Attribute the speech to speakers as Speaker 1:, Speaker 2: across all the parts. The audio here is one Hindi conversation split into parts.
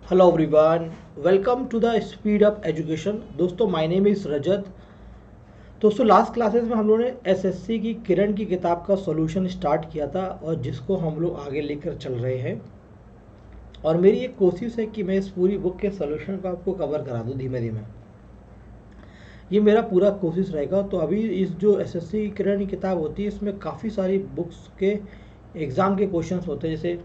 Speaker 1: Hello everyone, welcome to the Speed Up Education. दोस्तों, माय नेम इज़ रजत। दोस्तों, लास्ट क्लासेस में हम लोगों ने एसएससी की किरण की किताब का सॉल्यूशन स्टार्ट किया था और जिसको हम लोग आगे लेकर चल रहे हैं। और मेरी एक कोशिश है कि मैं इस पूरी बुक के सॉल्यूशन को आपको कवर करा दूँ धीमे धीमे। ये मेरा पूरा कोशिश रहेगा। तो अभी इस जो एसएससी की किरण की किताब होती है, इसमें काफ़ी सारी बुक्स के एग्ज़ाम के क्वेश्चंस होते हैं। जैसे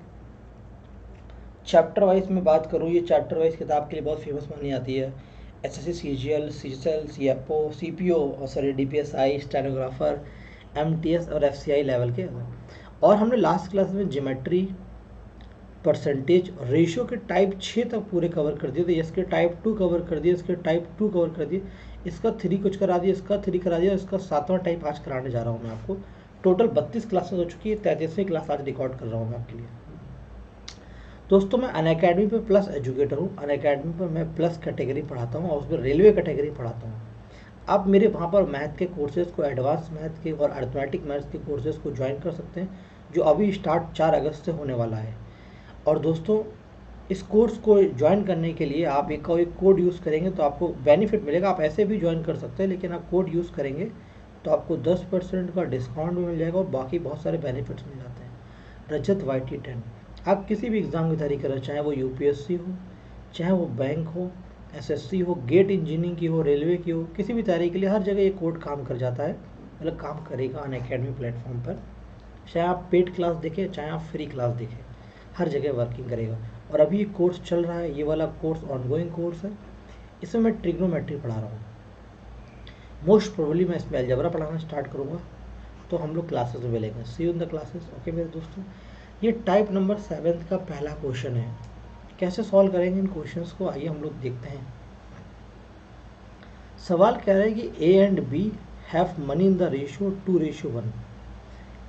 Speaker 1: चैप्टर वाइज में बात करूँ, ये चैप्टर वाइज किताब के लिए बहुत फेमस मानी जाती है। SSC CGL, CGL, CFO, CPO और सॉरी डीपीएसआई, स्टेनोग्राफर, एमटीएस और एफसीआई लेवल के। और हमने लास्ट क्लास में ज्योमेट्री, परसेंटेज और रेशियो के टाइप 6 तक पूरे कवर कर दिए थे। इसके टाइप 2 कवर कर दिए, इसके टाइप 2 कवर कर दिए, इसका 3 कुछ करा दिया, इसका 3 करा दिया, इसका 7वां टाइप आज कराने जा रहा हूँ मैं आपको। टोटल 32 क्लासेस हो चुकी है, 33वीं क्लास आज रिकॉर्ड कर रहा हूँ मैं आपके लिए। दोस्तों, मैं अनअकैडमी पे प्लस एजुकेटर हूँ। अनअकैडमी पर मैं प्लस कैटेगरी पढ़ाता हूँ और उसमें रेलवे कैटेगरी पढ़ाता हूँ। आप मेरे वहाँ पर मैथ के कोर्सेज़ को, एडवांस मैथ के और अर्थमेटिक मैथ्स के कोर्सेज़ को ज्वाइन कर सकते हैं, जो अभी स्टार्ट 4 अगस्त से होने वाला है। और दोस्तों, इस कोर्स को ज्वाइन करने के लिए आप एक कोड यूज़ करेंगे तो आपको बेनिफिट मिलेगा। आप ऐसे भी ज्वाइन कर सकते हैं, लेकिन आप कोड यूज़ करेंगे तो आपको 10% का डिस्काउंट भी मिल जाएगा और बाकी बहुत सारे बेनिफिट्स मिल जाते हैं। रजत YT10। आप किसी भी एग्ज़ाम की तैयारी करें, चाहे वो यूपीएससी हो, चाहे वो बैंक हो, एसएससी हो, गेट इंजीनियरिंग की हो, रेलवे की हो, किसी भी तैयारी के लिए हर जगह ये कोड काम कर जाता है, मतलब काम करेगा अनअकैडमी प्लेटफॉर्म पर। चाहे आप पेड क्लास देखें, चाहे आप फ्री क्लास देखें, हर जगह वर्किंग करेगा। और अभी ये कोर्स चल रहा है, ये वाला कोर्स ऑनगोइंग कोर्स है। इसमें मैं ट्रिग्नोमेट्री पढ़ा रहा हूँ। मोस्ट प्रोबेबली मैं इसमें अलजेब्रा पढ़ाना स्टार्ट करूँगा, तो हम लोग क्लासेस में मिलेंगे। See you in the classes. Okay मेरे दोस्तों, ये टाइप नंबर 7 का पहला क्वेश्चन है। कैसे सॉल्व करेंगे इन क्वेश्चंस को, आइए हम लोग देखते हैं। सवाल कह रहा है कि A and B have money in the ratio 2:1।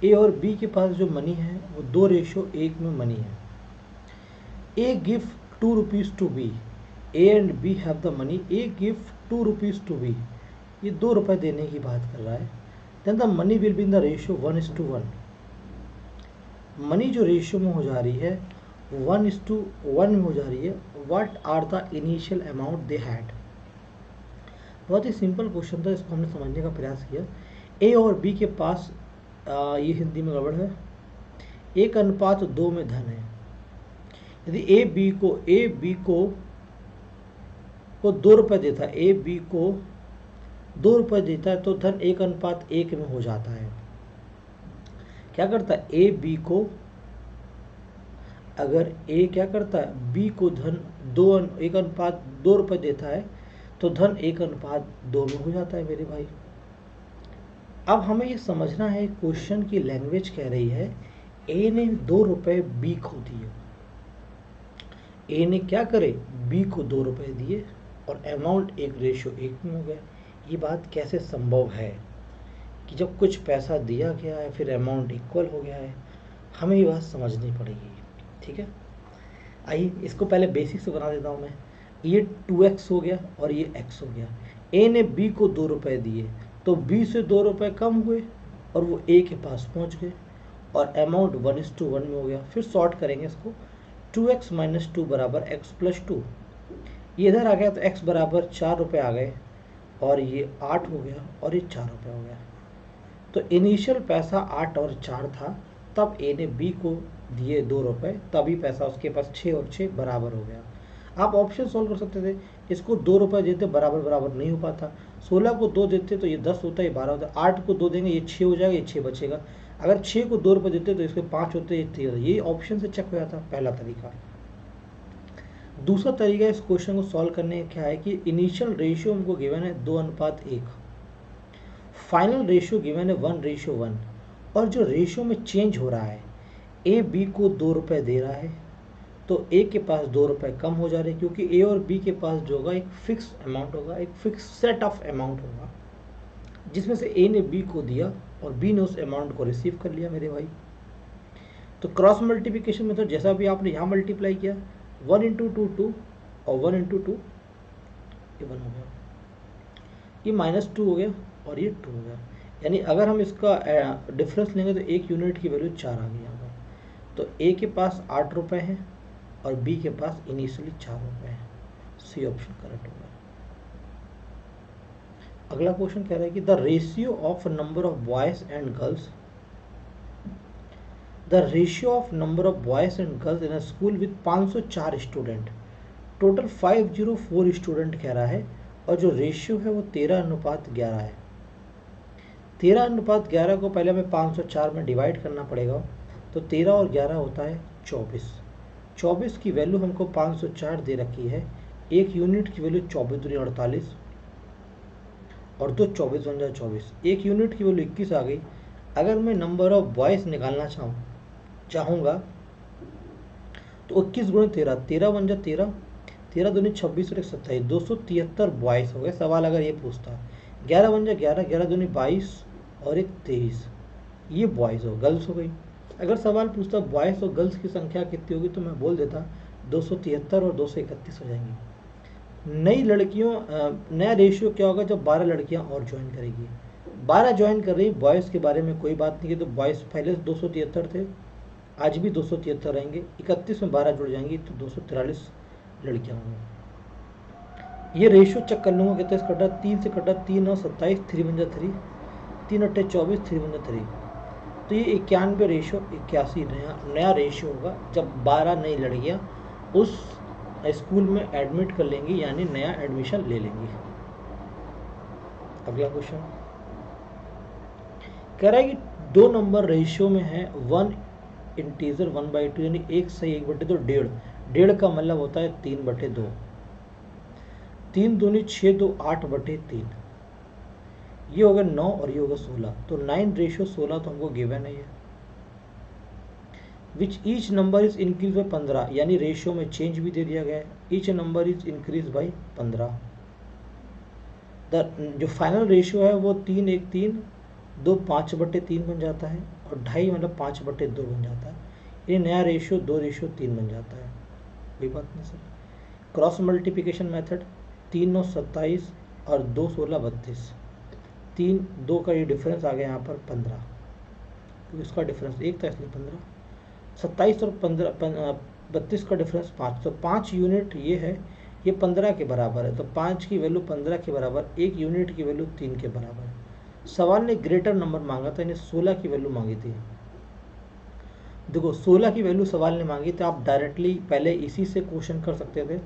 Speaker 1: A और बी के पास जो मनी है वो 2:1 में मनी है। A give 2 rupees to B. A and B have the money. A give 2 rupees to B. ये 2 रुपये देने की बात कर रहा है। Then the money will be in the ratio 1:1। Money जो रेशियो में हो जा रही है 1:1 में हो जा रही है। What are the initial amount they had. बहुत ही सिंपल क्वेश्चन था, इसको हमने समझने का प्रयास किया। ए और बी के पास ये हिंदी में गड़बड़ है, 1:2 में धन है। यदि ए बी को 2 रुपये देता है, ए बी को 2 रुपये देता है, तो धन 1:1 में हो जाता है। क्या करता है ए बी को, अगर ए क्या करता है बी को धन 1:2 रुपये देता है, तो धन 1:2 में हो जाता है मेरे भाई। अब हमें ये समझना है, क्वेश्चन की लैंग्वेज कह रही है ए ने 2 रुपये बी को दिए। ए ने क्या करे, बी को 2 रुपये दिए और अमाउंट 1:1 में हो गया। ये बात कैसे संभव है कि जब कुछ पैसा दिया गया है फिर अमाउंट इक्वल हो गया है? हमें ये बात समझनी पड़ेगी, ठीक है। आइए इसको पहले बेसिक से बना देता हूँ मैं। ये 2x हो गया और ये x हो गया। ए ने बी को 2 रुपये दिए, तो बी से 2 रुपये कम हुए और वो ए के पास पहुँच गए और अमाउंट 1:1 में हो गया। फिर सॉर्ट करेंगे इसको, 2x - 2 = x + 2। ये इधर आ गया तो x बराबर 4 रुपये आ गए और ये 8 हो गया और ये 4 रुपये हो गया। तो इनिशियल पैसा 8 और 4 था, तब ए ने बी को दिए 2 रुपये, तभी पैसा उसके पास 6 और 6 बराबर हो गया। आप ऑप्शन सॉल्व कर सकते थे, इसको 2 रुपये देते बराबर बराबर नहीं हो पाता, 16 को 2 देते तो ये 10 होता है, ये 12 होता है, 8 को 2 देंगे ये 6 हो जाएगा, ये 6 बचेगा। अगर 6 को 2 रुपये देते तो इसके 5 होते, ये 13। ये ऑप्शन से चेक हो जाता पहला तरीका। दूसरा तरीका इस क्वेश्चन को सॉल्व करने का क्या है कि इनिशियल रेशियो हमको गिवन है 2:1, फाइनल रेशियो गिवन है 1:1, और जो रेशियो में चेंज हो रहा है, ए बी को 2 रुपये दे रहा है तो ए के पास 2 रुपये कम हो जा रहे हैं, क्योंकि ए और बी के पास जो होगा एक फिक्स अमाउंट होगा, एक फिक्स सेट ऑफ अमाउंट होगा, जिसमें से ए ने बी को दिया और बी ने उस अमाउंट को रिसीव कर लिया मेरे भाई। तो क्रॉस मल्टीप्लिकेशन मेथड जैसा भी आपने यहाँ मल्टीप्लाई किया, 1 × 2 2 और 1 × 2 ये 1 हो गया, ये -2 हो गया और ये 2 हो गया। यानी अगर हम इसका डिफरेंस लेंगे तो 1 यूनिट की वैल्यू 4 आ गई यहाँ पर। तो ए के पास 8 रुपये हैं और बी के पास इनिशियली 4 रुपये हैं। सी ऑप्शन करेक्ट होगा। अगला क्वेश्चन कह रहा है कि the ratio of number of boys and girls in a school with 504 student, total 504 student कह रहा है, और जो रेशियो है वो 13:11 है। 13:11 को पहले हमें 504 में डिवाइड करना पड़ेगा, तो 13 और 11 होता है 24। 24 की वैल्यू हमको 504 दे रखी है। एक यूनिट की वैल्यू 24 दूनी 48 और 2 24 बन जाए 24। एक यूनिट की वैल्यू 21 आ गई। अगर मैं नंबर ऑफ बॉयज़ निकालना चाहूँगा तो 21 गुणे 13, 13 बन जाए 13, 13 दूनी 26 और 1 27, 273 बॉयज़ हो गए। सवाल अगर ये पूछता 11 बन जाए 11, 11 दूनी 22 और 1 23, ये बॉयज़ हो, गर्ल्स हो गई। अगर सवाल पूछता बॉयज़ और गर्ल्स की संख्या कितनी होगी तो मैं बोल देता 273 और 231 हो जाएंगी। नई लड़कियों नया रेशियो क्या होगा जब 12 लड़कियां और ज्वाइन करेगी। 12 ज्वाइन कर रही, बॉयज़ के बारे में कोई बात नहीं है, तो बॉयज़ पहले 273 थे, आज भी 273 रहेंगे। 31 में 12 जुड़ जाएंगी तो 243 लड़कियां होंगी। ये रेशियो चेक कर लूँगा कितने से कटा, 3 से कटा, 3 और 27, 3 बन जाए 3, 3 अट्ठे 24, 3 बन जाए 3। तो ये 91 रेशियो 81 नया रेशियो होगा जब 12 नई लड़कियाँ उस स्कूल में एडमिट कर लेंगी, यानी नया एडमिशन ले लेंगी। अगला क्वेश्चन कह रहा है कि 2 नंबर रेशियो में है, 1 इंटीजर 1/2 यानी 1 सही 1/2, 1.5। 1.5 का मतलब होता है 3/2। 3 दूनी 6, 2 8/3, ये होगा 9 और ये होगा 16, तो 9:16 तो हमको गिवन है ये। Which each number is increase by 15, यानी रेशियो में चेंज भी दे दिया गया है। Each number is increase by 15। जो फाइनल रेशियो है वो 3 1 3 2 5/3 बन जाता है, और 2.5 मतलब 5/2 बन जाता है। ये नया रेशियो 2:3 बन जाता है। कोई बात नहीं सर। क्रॉस मल्टीप्लिकेशन मेथड, 3 9 27 और 2 16 32, 3 2 का ये डिफरेंस आ गया यहाँ पर 15, तो इसका डिफरेंस 1 था इसलिए 15। 27 और 32 का डिफरेंस 5, तो 5 यूनिट ये है, ये 15 के बराबर है, तो 5 की वैल्यू 15 के बराबर, 1 यूनिट की वैल्यू 3 के बराबर है। सवाल ने ग्रेटर नंबर मांगा था, यानी 16 की वैल्यू मांगी थी। देखो 16 की वैल्यू सवाल ने मांगी तो आप डायरेक्टली पहले इसी से क्वेश्चन कर सकते थे।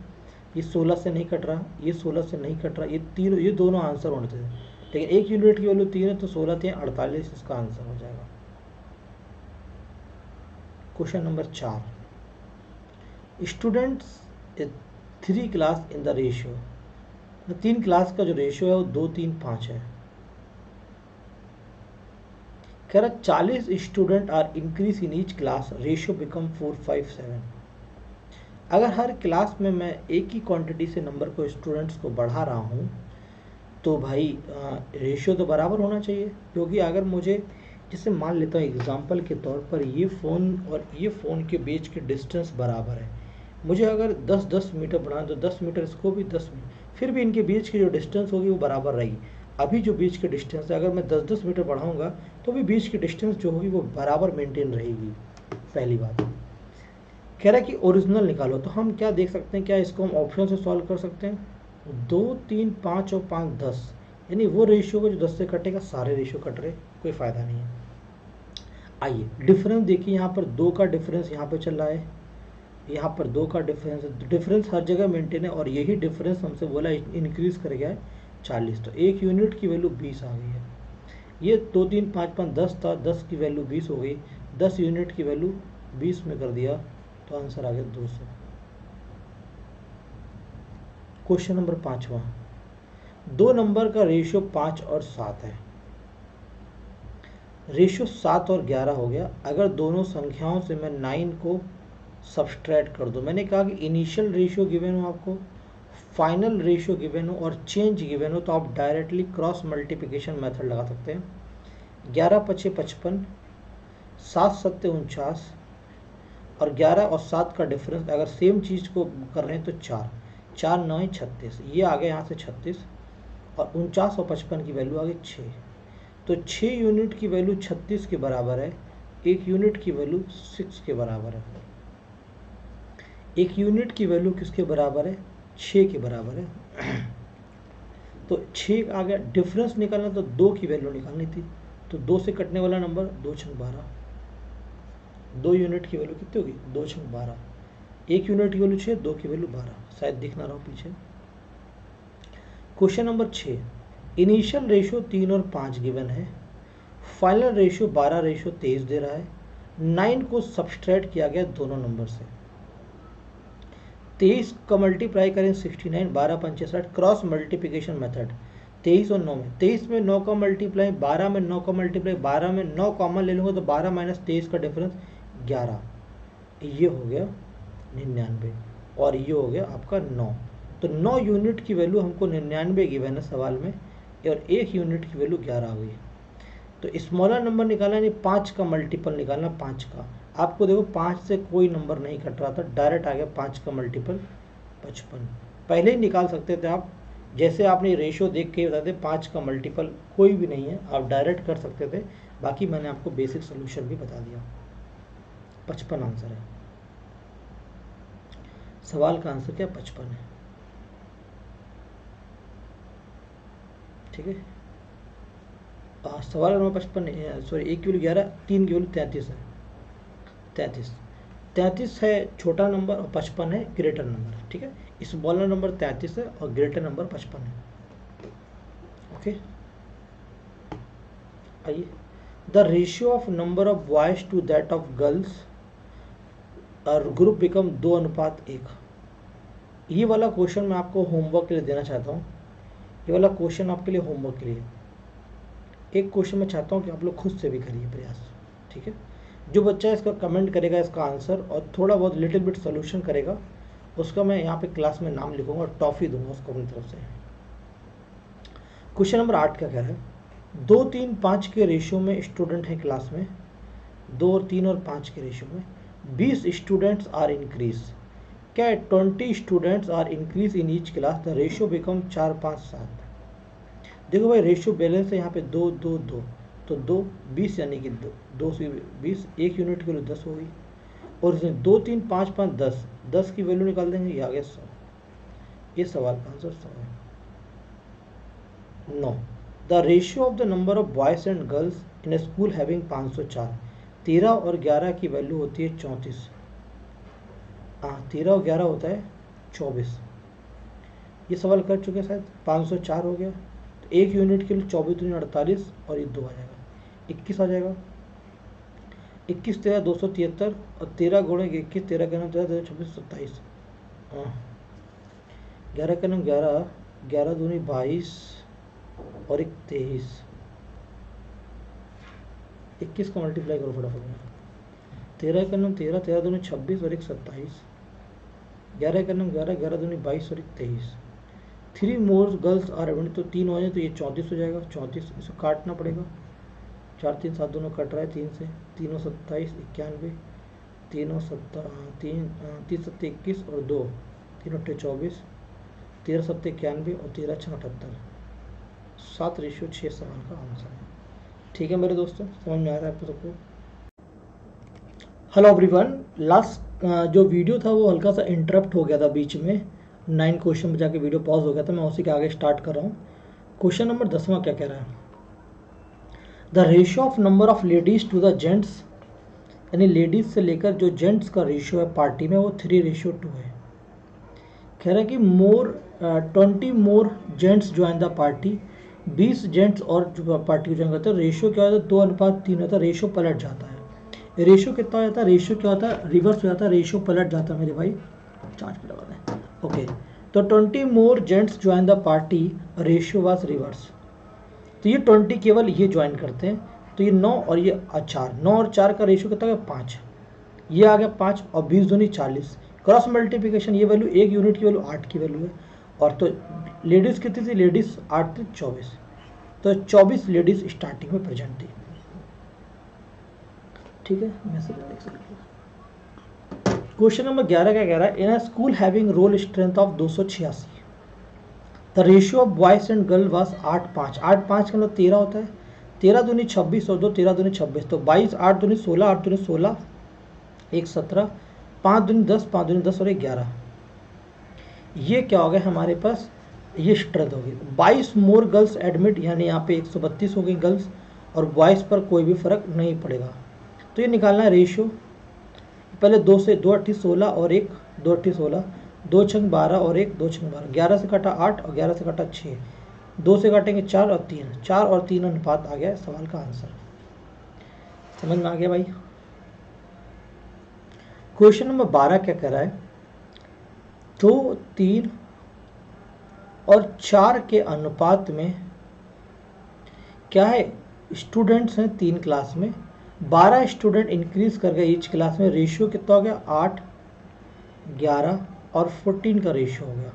Speaker 1: ये 16 से नहीं कट रहा, ये 16 से नहीं कट रहा, ये दोनों आंसर होने थे, लेकिन 1 यूनिट की वैल्यू 3 है तो 16 3 48 इसका आंसर हो जाएगा। Question number 4, students 3 class in the ratio, 3 class का जो रेशियो है वो 2 3 5 है। कह रहा 40 student are increase in each class, ratio become 4 5 7। अगर हर क्लास में मैं एक ही क्वांटिटी से नंबर को स्टूडेंट्स को बढ़ा रहा हूँ तो भाई रेशियो तो बराबर होना चाहिए, क्योंकि अगर मुझे जैसे मान लेता हूँ एग्जांपल के तौर पर ये फ़ोन और ये फ़ोन के बीच के डिस्टेंस बराबर है, मुझे अगर 10 मीटर बढ़ाना तो 10 मीटर इसको भी 10 मीटर, फिर भी इनके बीच की जो डिस्टेंस होगी वो बराबर रहेगी। अभी जो बीच की डिस्टेंस है अगर मैं 10 मीटर बढ़ाऊंगा तो भी बीच की डिस्टेंस जो होगी वो बराबर मेंटेन रहेगी। पहली बात कह रहा है कि ओरिजिनल निकालो, तो हम क्या देख सकते हैं, क्या इसको हम ऑप्शन से सॉल्व कर सकते हैं। 2 3 5 और 5 10, यानी वो रेशियो को जो 10 से कटेगा सारे रेशियो कट रहे, कोई फ़ायदा नहीं है। आइए डिफरेंस देखिए, यहाँ पर 2 का डिफरेंस यहाँ पे चल रहा है, यहाँ पर 2 का डिफरेंस है, डिफरेंस हर जगह मेंटेन है, और यही डिफरेंस हमसे बोला इंक्रीज कर गया है 40, तो 1 यूनिट की वैल्यू 20 आ गई है। ये 2 3 5 5 10 था, 10 की वैल्यू 20 हो गई, 10 यूनिट की वैल्यू 20 में कर दिया तो आंसर आ गया 200। क्वेश्चन नंबर 5वां, 2 नंबर का रेशियो 5 और 7 है। रेशियो 7 और 11 हो गया। अगर दोनों संख्याओं से मैं 9 को सब्सट्रैक्ट कर दूं, मैंने कहा कि इनिशियल रेशियो गिवन हो आपको, फाइनल रेशियो गिवन हो और चेंज गिवन हो, तो आप डायरेक्टली क्रॉस मल्टीप्लिकेशन मेथड लगा सकते हैं। 11 5 55, 7 7 49, और 11 और 7 का डिफरेंस अगर सेम चीज़ को कर रहे हैं तो 4 4 9 36, ये आ गया यहाँ से 36, और 49 और 55 की वैल्यू आ गई 6, तो 6 यूनिट की वैल्यू 36 के बराबर है, 1 यूनिट की वैल्यू 6 के बराबर है। एक यूनिट की वैल्यू किसके बराबर है, 6 के बराबर है। तो 6 आ गया, डिफरेंस निकालना तो 2 की वैल्यू निकालनी थी, तो 2 से कटने वाला नंबर 2 छंग 12, 2 यूनिट की वैल्यू कितनी होगी, 2 छंग 12, 1 यूनिट की वैल्यू 6, 2 की वैल्यू 12, शायद दिख ना रहा हो पीछे। क्वेश्चन नंबर 6, इनिशियल रेशियो 3 और 5 गिवन है, फाइनल रेशियो 12:23 दे रहा है, 9 को सब्सट्रैक्ट किया गया दोनों नंबर से, 23 का मल्टीप्लाई करें 69, 12 पंचे 60, क्रॉस मल्टीप्लिकेशन मेथड, 23 और 9 में, 23 में 9 का मल्टीप्लाई, 12 में 9 का मल्टीप्लाई, 12 में 9 कॉमन ले लूँगा तो 12 माइनस 23 का डिफरेंस 11, ये हो गया 99 और ये हो गया आपका 9। तो 9 यूनिट की वैल्यू हमको 99 गिवन है सवाल में, और 1 यूनिट की वैल्यू 11 हुई। तो स्मॉलर नंबर निकालना यानी 5 का मल्टीपल निकालना, 5 का, आपको देखो 5 से कोई नंबर नहीं कट रहा था, डायरेक्ट आ गया 5 का मल्टीपल 55। पहले ही निकाल सकते थे आप, जैसे आपने रेशियो देख के बताते 5 का मल्टीपल कोई भी नहीं है, आप डायरेक्ट कर सकते थे। बाकी मैंने आपको बेसिक सोल्यूशन भी बता दिया। 55 आंसर है, सवाल का आंसर क्या 55 है। ठीक है, सवाल नंबर 55, सॉरी 1 की वैल्यू 11, 3 की वैल्यू 33 है, 33 है छोटा नंबर और 55 है ग्रेटर नंबर। ठीक है, स्मॉलर नंबर 33 है और ग्रेटर नंबर 55 है। ओके, आइए, the ratio of number of boys to that of girls और ग्रुप बिकम 2:1। ये वाला क्वेश्चन मैं आपको होमवर्क के लिए देना चाहता हूँ, ये वाला क्वेश्चन आपके लिए होमवर्क के लिए। एक क्वेश्चन मैं चाहता हूँ कि आप लोग खुद से भी करिए प्रयास। ठीक है, जो बच्चा इसका कमेंट करेगा इसका आंसर और थोड़ा बहुत लिटिल बिट सोल्यूशन करेगा, उसका मैं यहाँ पे क्लास में नाम लिखूंगा और टॉफ़ी दूंगा उसको अपनी तरफ से। क्वेश्चन नंबर 8 क्या कह रहा है, 2, 3, 5 के रेशियो में स्टूडेंट हैं क्लास में, 2 और 3 और 5 के रेशियो में 20 स्टूडेंट्स आर इंक्रीज, क्या 20 students are increase in each class, the ratio become 4, 5, 7। देखो भाई रेशियो बैलेंस है यहाँ पे 2, 2, 2, तो 2 20 यानी कि 2 से 20, 1 यूनिट की वैल्यू 10 हो गई, और इसमें 2, 3, 5, 5, 10, 10 की वैल्यू निकाल देंगे, ये आ गया 100। ये सवाल का आंसर 100 है। 9, the ratio of the number of boys and girls in A school having 504, 13 और 11 की वैल्यू होती है 34। हाँ, 13 और 11 होता है 24। ये सवाल कर चुके हैं शायद, 504 हो गया, 1 यूनिट के लिए 24 दूनी 48 और ये 2 आ जाएगा, 21 आ जाएगा। 21 13 273 और 13 गुणे 21, 13 का नाम 13, 26, 27, 11 का नाम 11, 11 दूनी 22 और 1 23, 21 का मल्टीप्लाई करो फटाफट। 13 का नाम 13, 13 दूनी 26 और 1 27, 11 का नाम 11, 11 दूनी 22 और 1 23। 3 मोर गर्ल्स आर एवेंट, तो 3 हो जाए तो ये 34 हो जाएगा, 34 इसको काटना पड़ेगा, 4, 3, 7 दोनों कट रहा है 3 से, 3 और 27 91, 3 और 3 7 21 और 2 3 8 24, 13 7 91 और 13 6 78, 7:6 सवाल का आंसर है। ठीक है मेरे दोस्तों, समझ में आ रहा है आपको सबको। हेलो एवरीवन, लास्ट जो वीडियो था वो हल्का सा इंटरप्ट हो गया था बीच में, 9 क्वेश्चन में जाके वीडियो पॉज हो गया था, मैं उसी के आगे स्टार्ट कर रहा हूँ। क्वेश्चन नंबर 10वां क्या कह रहा है, the ratio of number of ladies to the gents, यानी लेडीज से लेकर जो जेंट्स का रेशियो है पार्टी में वो 3:2 है। कह रहा है कि 20 more gents join the party, 20 gents और जो पार्टी को ज्वाइन करते हैं, रेशियो क्या होता है 2:3 होता है, रेशियो पलट जाता है। रेशियो कितना हो जाता है, रेशियो क्या होता है रिवर्स हो जाता है, रेशियो पलट जाता है मेरे भाई, चार्ज पे लगा दें। ओके, तो 20 more gents join the party, ratio was reverse, तो ये 20 केवल ये ज्वाइन करते हैं, तो ये 9 और ये 4, 9 और 4 का रेशियो कितना है 5, ये आ गया 5 और 20 दूनी 40, क्रॉस मल्टीप्लिकेशन, ये वैल्यू 1 यूनिट की वैल्यू 8 की वैल्यू है, और तो लेडीज़ कितनी थी, लेडीज़ 8 थी 24, तो 24 लेडीज़ स्टार्टिंग में प्रेजेंट थी। ठीक है, मैसेज देख सकते हैं। क्वेश्चन नंबर 11 क्या कह रहा है, in a school having roll strength of 286, the ratio of boys and girl was 8:5, 8:5 का मतलब 13 होता है, 13 दूनी 26 और 2 13 दूनी 26, तो 22, 8 दूनी 16, 8 दूनी 16, 1 17, 5 दूनी 10, 5 दूनी 10 और 11, ये क्या हो गया हमारे पास, ये स्ट्रेंथ होगी। 22 मोर गर्ल्स एडमिट, यानी यहाँ पे 132 हो गई गर्ल्स, और बॉयज़ पर कोई भी फर्क नहीं पड़ेगा। तो ये निकालना है रेशियो। पहले 2 से 2 8 16 और 1 2 8 16, 2 छंग 12 और 1 2 छंग 12, 11 से काटा 8 और 11 से काटा 6, 2 से काटेंगे 4 और 3, 4 और 3 अनुपात आ गया सवाल का आंसर। समझ में आ गया भाई। क्वेश्चन नंबर 12 क्या कर रहा है, 2 3 और 4 के अनुपात में क्या है, स्टूडेंट्स हैं 3 क्लास में, 12 स्टूडेंट इंक्रीज कर गए ईच क्लास में, रेशियो कितना हो गया 8 11 और 14 का रेशियो हो गया।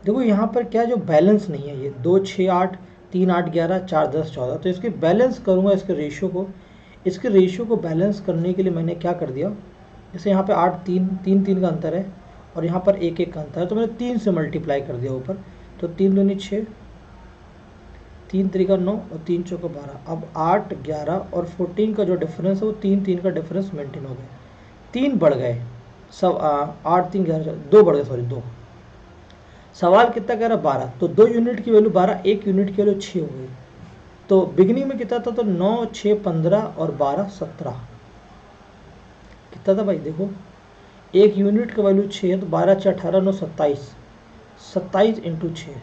Speaker 1: देखो यहाँ पर क्या जो बैलेंस नहीं है, ये 2 6 8 3 8 11 4 10 14, तो इसके बैलेंस करूँगा इसके रेशियो को। इसके रेशियो को बैलेंस करने के लिए मैंने क्या कर दिया, जैसे यहाँ पे 8 3 3 3 का अंतर है और यहाँ पर 1 1 का अंतर है, तो मैंने 3 से मल्टीप्लाई कर दिया ऊपर, तो 3 दूनी 6, 3 3 9 और 3 चौका 12। अब 8 11 और 14 का जो डिफरेंस है वो 3 3 का डिफरेंस मेंटेन हो गया, 3 बढ़ गए सब, 8 3 11 2 बढ़ गए, सॉरी 2। सवाल कितना कह रहा है 12, तो 2 यूनिट की वैल्यू 12, 1 यूनिट की वैल्यू 6 हो गई। तो बिगिनिंग में कितना था, तो 9 6 15 और 12 17, कितना था भाई, देखो 1 यूनिट का वैल्यू 6 है, तो 12 6 18 9 27, 27 इंटू 6,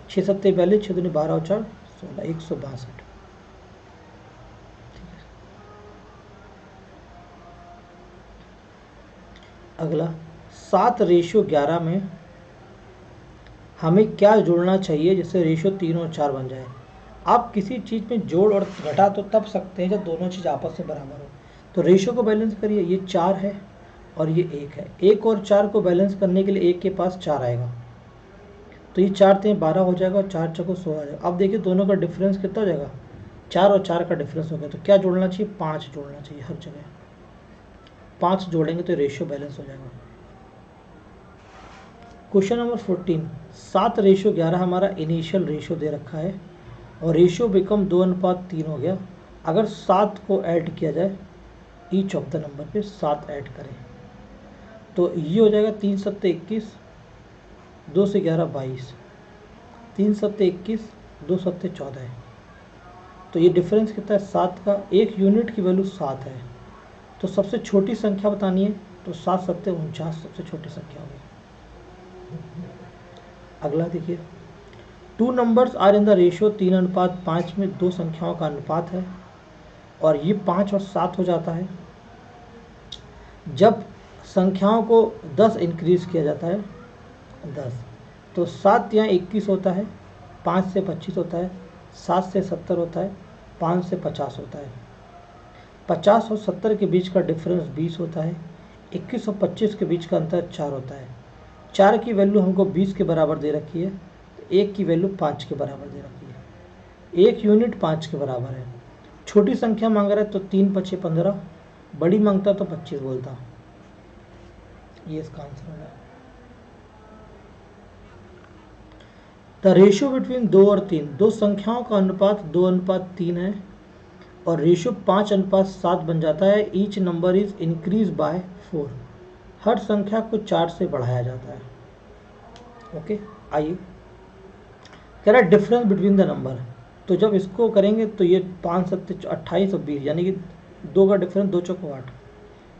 Speaker 1: 6 7 पहले 6 दूनी 12 और 4 16, 162। अगला 7 रेशियो 11 में हमें क्या जोड़ना चाहिए जिससे रेशियो 3 और 4 बन जाए। आप किसी चीज़ में जोड़ और घटा तो तब सकते हैं जब दोनों चीज़ आपस में बराबर हो। तो रेशियो को बैलेंस करिए, ये 4 है और ये 1 है, 1 और 4 को बैलेंस करने के लिए 1 के पास 4 आएगा, तो ये 4 3 12 हो जाएगा और 4 चौको 16 आ जाएगा। अब देखिए दोनों का डिफरेंस कितना हो जाएगा, 4 और 4 का डिफरेंस हो गया, तो क्या जोड़ना चाहिए, 5 जोड़ना चाहिए हर जगह, 5 जोड़ेंगे तो रेशियो बैलेंस हो जाएगा। क्वेश्चन नंबर 14, 7 रेशियो 11 हमारा इनिशियल रेशियो दे रखा है और रेशियो बिकम 2:3 हो गया। अगर 7 को ऐड किया जाए ईच ऑफ द नंबर पे 7 ऐड करें तो ये हो जाएगा 3 7 21, 2 से 11 22, 3 7 21, 2 7 14 है। तो ये डिफरेंस कितना है 7 का, 1 यूनिट की वैल्यू 7 है, तो सबसे छोटी संख्या बतानी है, तो 7 7 49 सबसे छोटी संख्या होगी। अगला देखिए, 2 numbers are in the ratio 3:5 में 2 संख्याओं का अनुपात है और ये 5 और 7 हो जाता है। जब संख्याओं को 10 इंक्रीज किया जाता है 10, तो 7 यहाँ 21 होता है, 5 से 25 होता है, 7 से 70 होता है, 5 से 50 होता है, 50 और 70 के बीच का डिफरेंस 20 होता है, 21 और 25 के बीच का अंतर 4 होता है। 4 की वैल्यू हमको 20 के बराबर दे रखी है, तो 1 की वैल्यू 5 के बराबर दे रखी है, 1 यूनिट 5 के बराबर है। छोटी संख्या मांग रहा है तो 3 5 15, बड़ी मांगता तो 25 बोलता, ये इसका आंसर होगा। द रेशियो बिटवीन 2 और 3, दो संख्याओं का अनुपात 2:3 है और रेशियो 5:7 बन जाता है। Each number is increase by 4, हर संख्या को 4 से बढ़ाया जाता है। ओके, आइए कह रहा है डिफरेंस बिटवीन द नंबर, तो जब इसको करेंगे तो ये 5 7 28 और 20, यानी कि 2 का डिफरेंस 2 चौको 8,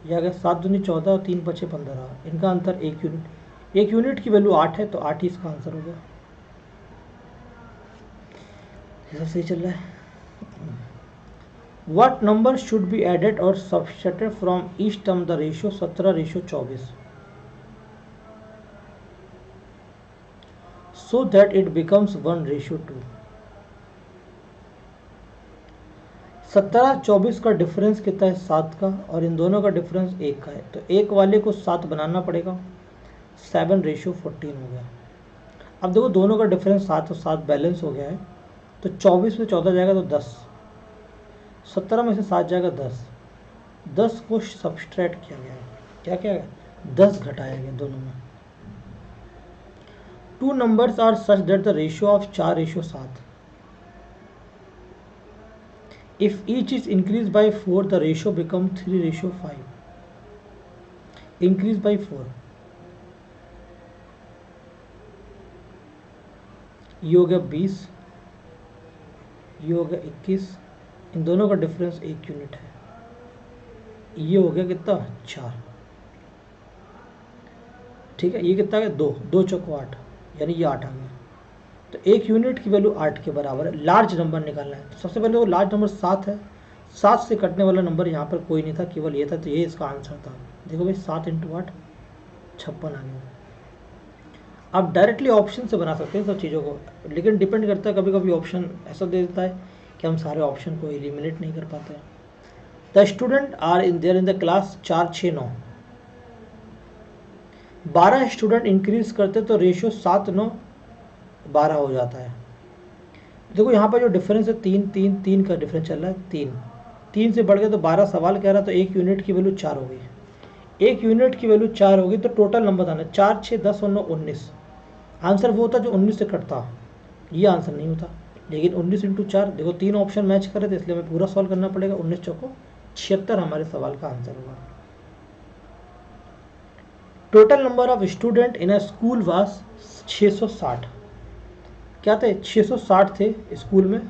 Speaker 1: यह आ गया 7 दूनी 14 और 3 5 15, इनका अंतर 1 यूनिट, 1 यूनिट की वैल्यू 8 है, तो 8 ही इसका आंसर हो गया। सब सही चल रहा है। What number should be added or subtracted from each term the ratio 17:24 so that it becomes 1:2? 17-24 का डिफरेंस कितना है 7 का, और इन दोनों का डिफरेंस 1 का है, तो एक वाले को 7 बनाना पड़ेगा, 7:14 हो गया। अब देखो दोनों का डिफरेंस 7 और 7 बैलेंस हो गया है, तो 24 में 14 जाएगा तो 10, 17 में से 7 जाएगा 10, 10 को सब्सट्रैक्ट किया गया है, क्या किया गया 10 घटाया गया दोनों में। 2 numbers are such that the ratio of 4:7, if each is increased by 4 the ratio become 3:5। Increase by 4, ये हो गया 20, ये हो गया 21, इन दोनों का डिफरेंस 1 यूनिट है, ये हो गया कितना 4, ठीक है। ये कितना है 2, 2 चौको 8, यानी ये 8 आ गया। तो 1 यूनिट की वैल्यू 8 के बराबर है। लार्ज नंबर निकालना है, तो सबसे पहले वो लार्ज नंबर 7 है, 7 से कटने वाला नंबर यहाँ पर कोई नहीं था, केवल ये था, तो ये इसका आंसर था। देखो भाई 7 × 8 56 आ गया। आप डायरेक्टली ऑप्शन से बना सकते हैं सब चीज़ों को, लेकिन डिपेंड करता है, कभी कभी ऑप्शन ऐसा दे देता है कि हम सारे ऑप्शन को एलिमिनेट नहीं कर पाते हैं। The student are in there in the class 4 6 9, 12 student increase करते तो रेशियो 7 9 12 हो जाता है। देखो यहाँ पर जो डिफरेंस है 3 3 3 का डिफरेंस चल रहा है, 3 3 से बढ़ गया तो 12 सवाल कह रहा, तो 1 यूनिट की वैल्यू 4 हो गई, 1 यूनिट की वैल्यू 4 होगी, तो टोटल नंबर बताना 4 6 10 और 9 19। आंसर वो होता जो 19 से कटता, ये आंसर नहीं होता। लेकिन 19 × 4, देखो 3 ऑप्शन मैच करे थे, इसलिए हमें पूरा सॉल्व करना पड़ेगा। 19 चौको 76 हमारे सवाल का आंसर होगा। Total number of student in a school was 660। क्या थे 660 थे स्कूल में,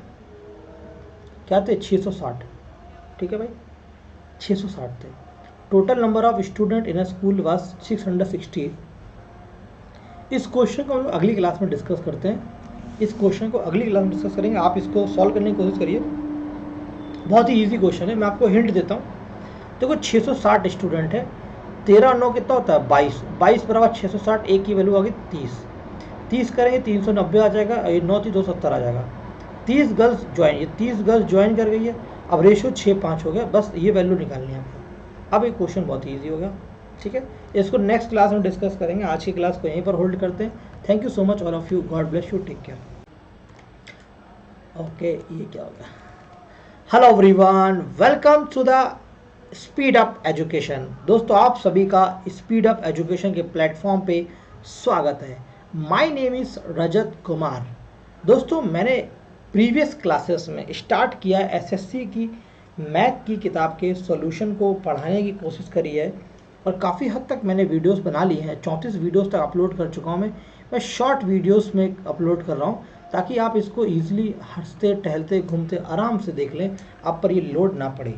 Speaker 1: क्या थे 660, ठीक है भाई 660 थे। Total number of student in a school was 660। इस क्वेश्चन को हम अगली क्लास में डिस्कस करते हैं, इस क्वेश्चन को अगली क्लास में डिस्कस करेंगे। आप इसको सॉल्व करने की कोशिश करिए, बहुत ही ईजी क्वेश्चन है। मैं आपको हिंट देता हूँ, देखो 660 स्टूडेंट है, 13 और 9 कितना होता है 22, 22 बराबर 660, एक की वैल्यू आ गई 30, 30 करेंगे 390 आ जाएगा, ये 9 3 270 आ जाएगा। 30 गर्ल्स ज्वाइन, ये 30 गर्ल्स ज्वाइन कर गई है। अब रेशियो 6:5 हो गया, बस ये वैल्यू निकालनी है आपको। अब ये क्वेश्चन बहुत ईजी हो गया, ठीक है। इसको नेक्स्ट क्लास में डिस्कस करेंगे, आज की क्लास को यहीं पर होल्ड करते हैं। Thank you so much all of you, God bless you, take care. Okay, ये क्या हो गया। Hello everyone, welcome to the Speed Up Education. दोस्तों आप सभी का स्पीड अप एजुकेशन के प्लेटफॉर्म पे स्वागत है। My name is Rajat Kumar. दोस्तों मैंने प्रीवियस क्लासेस में स्टार्ट किया एसएससी की मैथ की किताब के सॉल्यूशन को पढ़ाने की कोशिश करी है, और काफ़ी हद तक मैंने वीडियोस बना ली हैं। 34 वीडियोस तक अपलोड कर चुका हूँ मैं शॉर्ट वीडियोस में अपलोड कर रहा हूँ, ताकि आप इसको ईजिली हंसते टहलते घूमते आराम से देख लें, आप पर ये लोड ना पड़े।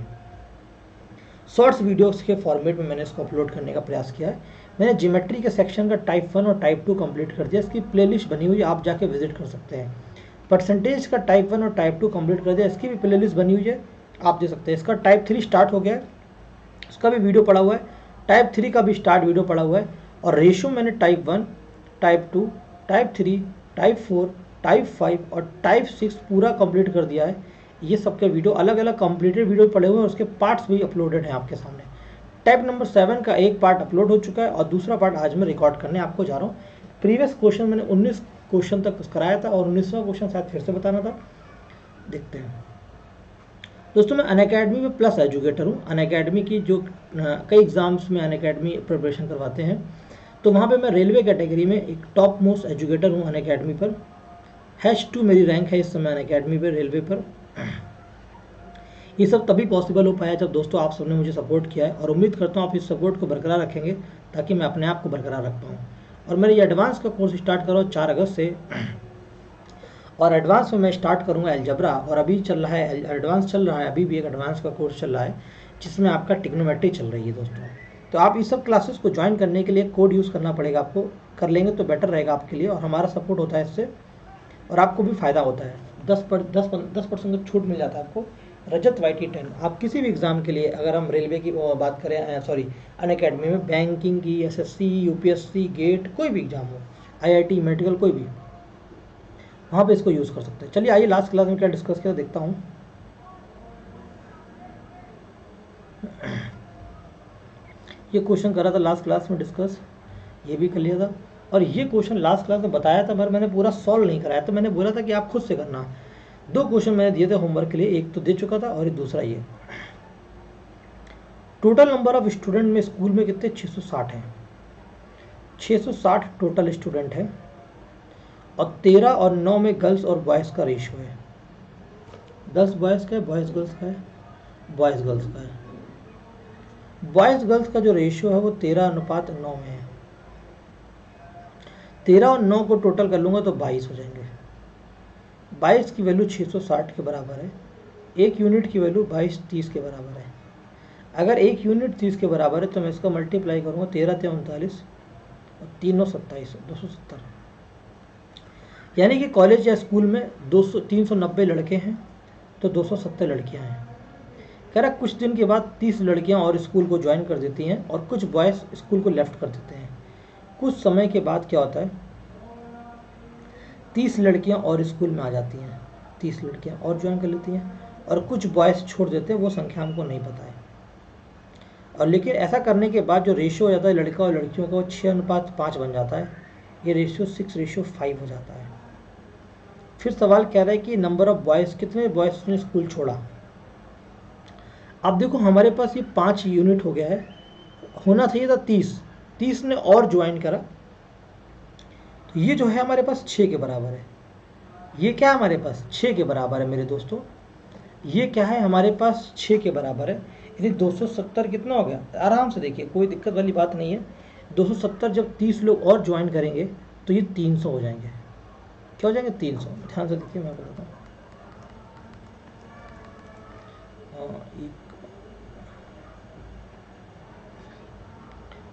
Speaker 1: शॉर्ट्स वीडियोस के फॉर्मेट में मैंने इसको अपलोड करने का प्रयास किया है। मैंने ज्योमेट्री के सेक्शन का टाइप 1 और टाइप 2 कंप्लीट कर दिया, इसकी प्लेलिस्ट बनी हुई है, आप जाके विजिट कर सकते हैं। परसेंटेज का टाइप 1 और टाइप 2 कंप्लीट कर दिया, इसकी भी प्लेलिस्ट बनी हुई है, आप देख सकते हैं। इसका टाइप 3 स्टार्ट हो गया है, उसका भी वीडियो पड़ा हुआ है। टाइप 3 का भी स्टार्ट वीडियो पड़ा हुआ है, और रेशियो मैंने type 1, type 2, type 3, type 4, type 5 और टाइप 6 पूरा कंप्लीट कर दिया है। ये सबके वीडियो अलग अलग कंप्लीटेड वीडियो पड़े हुए हैं, उसके पार्ट्स भी अपलोडेड हैं आपके सामने। टाइप नंबर 7 का एक पार्ट अपलोड हो चुका है, और दूसरा पार्ट आज मैं रिकॉर्ड करने आपको जा रहा हूँ। प्रीवियस क्वेश्चन मैंने 19 क्वेश्चन तक कराया था, और 19वां क्वेश्चन शायद फिर से बताना था, देखते हैं। दोस्तों मैं अनअकैडमी में प्लस एजुकेटर हूँ। अनअकैडमी की जो कई एग्ज़ाम्स में अनअकैडमी प्रिपरेशन करवाते हैं, तो वहाँ पे मैं रेलवे कैटेगरी में एक टॉप मोस्ट एजुकेटर हूँ अनअकैडमी पर। H2 मेरी रैंक है इस समय अनअकैडमी पर, रेलवे पर। ये सब तभी पॉसिबल हो पाया जब दोस्तों आप सबने मुझे सपोर्ट किया है, और उम्मीद करता हूँ आप इस सपोर्ट को बरकरार रखेंगे, ताकि मैं अपने आप को बरकरार रख पाऊँ। और मेरे एडवांस का कोर्स स्टार्ट करो 4 अगस्त से, और एडवांस में मैं स्टार्ट करूँगा अलजेब्रा, और अभी चल रहा है एडवांस चल रहा है, अभी भी एक एडवांस का कोर्स चल रहा है जिसमें आपका ट्रिग्नोमेट्री चल रही है दोस्तों। तो आप इस सब क्लासेस को ज्वाइन करने के लिए कोड यूज़ करना पड़ेगा आपको, कर लेंगे तो बेटर रहेगा आपके लिए, और हमारा सपोर्ट होता है इससे, और आपको भी फ़ायदा होता है। 10% का छूट मिल जाता है आपको। रजत YT 10, आप किसी भी एग्ज़ाम के लिए, अगर हम रेलवे की बात करें, सॉरी अनअकैडमी में बैंकिंग की, SSC, UPSC, गेट, कोई भी एग्ज़ाम हो, IIT, मेडिकल, कोई भी, वहाँ पे इसको यूज़ कर सकते हैं। चलिए आइए लास्ट क्लास में क्या डिस्कस किया देखता हूँ। ये क्वेश्चन करा था लास्ट क्लास में डिस्कस, ये भी कर लिया था, और ये क्वेश्चन लास्ट क्लास में बताया था, मगर मैंने पूरा सॉल्व नहीं कराया, तो मैंने बोला था कि आप खुद से करना। 2 क्वेश्चन मैंने दिए थे होमवर्क के लिए, एक तो दे चुका था और दूसरा ये। टोटल नंबर ऑफ स्टूडेंट में स्कूल में कितने 660 हैं। 660 टोटल स्टूडेंट है, और 13 और 9 में गर्ल्स और बॉयज़ का रेशियो है। 10 बॉयज़ का है, बॉयज़ गर्ल्स का है, बॉयज़ गर्ल्स का है। बॉयज़ गर्ल्स का जो रेशियो है वो 13:9 में है। 13 और 9 को टोटल कर लूँगा तो 22 हो जाएंगे। 22 की वैल्यू 660 के बराबर है। एक यूनिट की वैल्यू 22 30 के बराबर है। अगर एक यूनिट 30 के बराबर है तो मैं इसका मल्टीप्लाई करूँगा, 13 × 39 और 3 × 27 270। यानी कि कॉलेज या स्कूल में 390 लड़के हैं तो 270 लड़कियां हैं। कह रहा कुछ दिन के बाद 30 लड़कियां और स्कूल को ज्वाइन कर देती हैं और कुछ बॉयज़ स्कूल को लेफ्ट कर देते हैं। कुछ समय के बाद क्या होता है, 30 लड़कियां और स्कूल में आ जाती हैं, 30 लड़कियां और ज्वाइन कर लेती हैं और कुछ बॉयज़ छोड़ देते हैं, वो संख्या हमको नहीं पता है। और लेकिन ऐसा करने के बाद जो रेशियो हो जाता है लड़का और लड़कियों का वो 6:5 बन जाता है। ये रेशियो 6:5 हो जाता है। फिर सवाल कह रहा है कि नंबर ऑफ बॉयज़, कितने बॉयज़ ने स्कूल छोड़ा। अब देखो हमारे पास ये 5 यूनिट हो गया है, होना चाहिए था 30 ने और ज्वाइन करा, तो ये जो है हमारे पास 6 के बराबर है। ये क्या है हमारे पास 6 के बराबर है मेरे दोस्तों, ये क्या है हमारे पास 6 के बराबर है। यदि 270 कितना हो गया, आराम से देखिए, कोई दिक्कत वाली बात नहीं है। 270 जब 30 लोग और ज्वाइन करेंगे तो ये 300 हो जाएंगे। क्या हो जाएंगे, 300। ध्यान से देखिए, मैं बताता हूँ।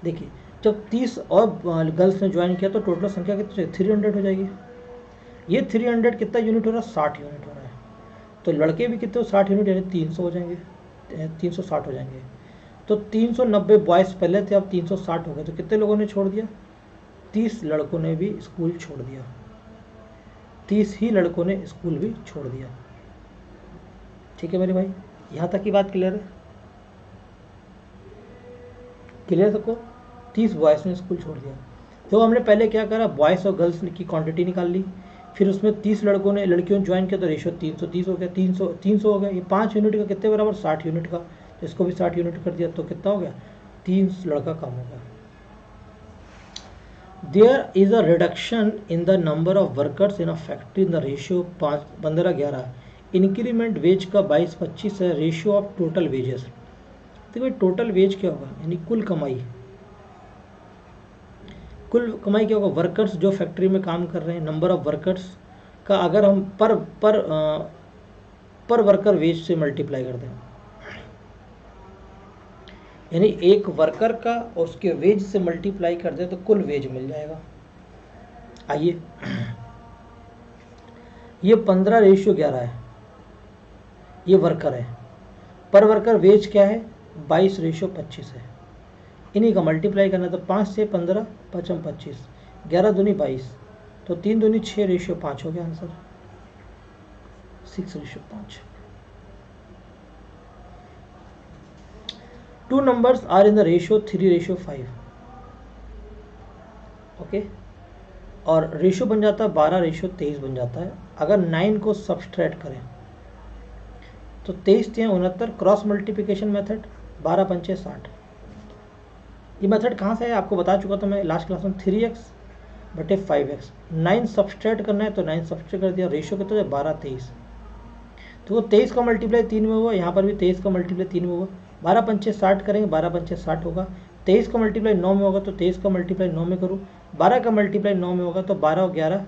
Speaker 1: देखिए जब 30 और गर्ल्स ने ज्वाइन किया तो टोटल संख्या कितनी, 300 हो जाएगी। ये 300 कितना यूनिट हो रहा है, 60 यूनिट हो रहा है। तो लड़के भी कितने, 60 यूनिट, यानी 300 हो जाएंगे, 360 हो जाएंगे। तो 390 बॉयज़ पहले थे, अब 360 हो गए। तो कितने लोगों ने छोड़ दिया, 30 लड़कों ने भी स्कूल छोड़ दिया, 30 ही लड़कों ने स्कूल भी छोड़ दिया। ठीक है मेरे भाई, यहाँ तक की बात क्लियर है, क्लियर सबको। 30 बॉयज़ ने स्कूल छोड़ दिया। तो हमने पहले क्या करा, बॉयज़ और गर्ल्स की क्वांटिटी निकाल ली, फिर उसमें 30 लड़कों ने लड़कियों ने ज्वाइन किया तो रेशियो 330 हो गया, 300 हो गया। ये 5 यूनिट का कितने बराबर, 60 यूनिट का, तो इसको भी 60 यूनिट कर दिया तो कितना हो गया, 3 लड़का कम हो गया। There is a reduction in the number of workers in a factory in the ratio 15-11। Increment wage का 22-25 है। रेशियो ऑफ टोटल वेजेस, देखो भाई टोटल वेज क्या होगा, यानी कुल कमाई, कुल कमाई क्या होगा, वर्कर्स जो फैक्ट्री में काम कर रहे हैं, नंबर ऑफ वर्कर्स का अगर हम पर वर्कर वेज से मल्टीप्लाई कर दें, यानी एक वर्कर का और उसके वेज से मल्टीप्लाई कर दें तो कुल वेज मिल जाएगा। आइए, ये 15:11 है, ये वर्कर है। पर वर्कर वेज क्या है, 22:25 है। इन्हीं का मल्टीप्लाई करना, तो 5 से 15, 5 × 25, 11 दूनी 22, तो 3 दूनी 6, रेशियो 5 हो गया answer, 6:5। 2 numbers are in the ratio 3:5। Okay, और रेशियो बन जाता है 12:23 बन जाता है। अगर 9 को सब्सट्रैक्ट करें तो 23-3-69, क्रॉस मल्टीप्लिकेशन मेथड, 12 × 5 = 60। ये मेथड कहाँ से है आपको बता चुका था मैं लास्ट क्लास में, 3x/5x। 9 सब्सट्रैक्ट करना है तो 9 सब्सट्रैक्ट कर दिया, रेशियो कितना है 12-23। तो वो 23 का मल्टीप्लाई 3 में हुआ, यहाँ पर भी 23 का मल्टीप्लाई 3 में हुआ। 12 × 5 = 60 करेंगे, 12 × 5 = 60 होगा। 23 का मल्टीप्लाई 9 में होगा तो 23 का मल्टीप्लाई 9 में करूँ, 12 का मल्टीप्लाई 9 में होगा तो 12 और 11